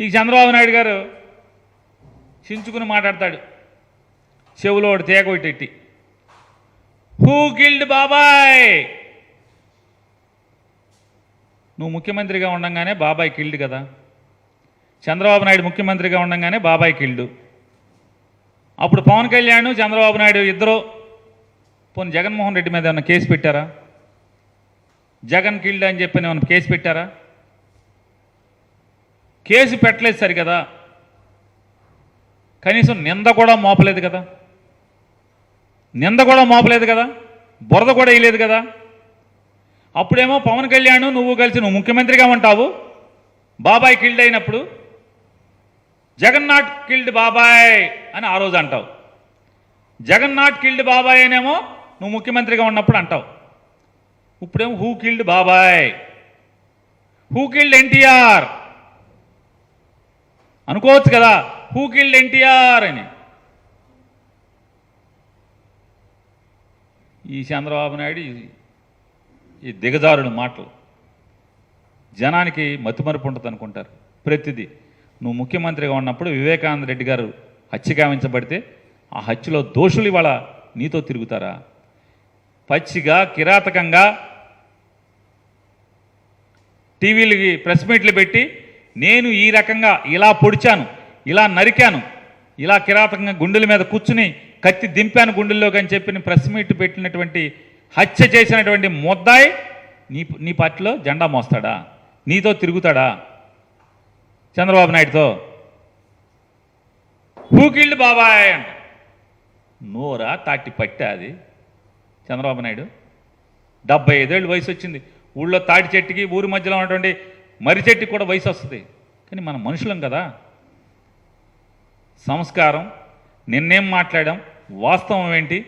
ఈ చంద్రబాబు నాయుడు గారు చించుకుని మాట్లాడతాడు, చెవులో ఒకటి తేగ ఒకటి, హూ కిల్డ్ బాబాయ్. నువ్వు ముఖ్యమంత్రిగా ఉండంగానే బాబాయ్ కిల్డ్ కదా, చంద్రబాబు నాయుడు ముఖ్యమంత్రిగా ఉండంగానే బాబాయ్ కిల్డు. అప్పుడు పవన్ కళ్యాణ్ చంద్రబాబు నాయుడు ఇద్దరు పోనీ జగన్మోహన్ రెడ్డి మీద ఏమన్నా కేసు పెట్టారా? జగన్ కిల్డ్ అని చెప్పి ఏమన్నా కేసు పెట్టారా? కేసు పెట్టలేదు సరి కదా, కనీసం నింద కూడా మోపలేదు కదా, బురద కూడా వేయలేదు కదా. అప్పుడేమో పవన్ కళ్యాణ్ నువ్వు కలిసి నువ్వు ముఖ్యమంత్రిగా ఉంటావు, బాబాయ్ కిల్డ్ అయినప్పుడు జగన్ నాట్ కిల్డ్ బాబాయ్ అని ఆ రోజు అంటావు. జగన్ నాట్ కిల్డ్ బాబాయ్ అనేమో నువ్వు ముఖ్యమంత్రిగా ఉన్నప్పుడు అంటావు. ఇప్పుడేమో హూ కిల్డ్ బాబాయ్, హూ కిల్డ్ ఎన్టీఆర్ అనుకోవచ్చు కదా, హూ కిల్డ్ ఎన్టీఆర్ అని. ఈ చంద్రబాబు నాయుడు ఈ దిగజారుడు మాటలు జనానికి మతిమరుపు ఉంటుంది అనుకుంటారు. ప్రతిదీ నువ్వు ముఖ్యమంత్రిగా ఉన్నప్పుడు వివేకానంద రెడ్డి గారు హత్య గావించబడితే ఆ హత్యలో దోషులు ఇవాళ నీతో తిరుగుతారా? పచ్చిగా కిరాతకంగా టీవీలకి ప్రెస్ మీట్లు పెట్టి నేను ఈ రకంగా ఇలా పొడిచాను, ఇలా నరికాను, ఇలా కిరాతకంగా గుండెల మీద కూర్చుని కత్తి దింపాను గుండెల్లోకి అని చెప్పి ప్రెస్ మీట్ పెట్టినటువంటి హత్య చేసినటువంటి ముద్దాయి నీ పార్టీలో జెండా మోస్తాడా? నీతో తిరుగుతాడా చంద్రబాబు నాయుడుతో? హూ కిల్డ్ బాబాయ్ అంట. నోరా తాటి పట్టా అది చంద్రబాబు నాయుడు? 75 ఏళ్ళు వయసు వచ్చింది. ఊళ్ళో తాటి చెట్టుకి ఊరి మధ్యలో ఉన్నటువంటి మర్రి చెట్టుకి కూడా వయసు వస్తుంది. కానీ మనం మనుషులం కదా. సంస్కారం, నిన్నేం మాట్లాడాం, వాస్తవం ఏంటి,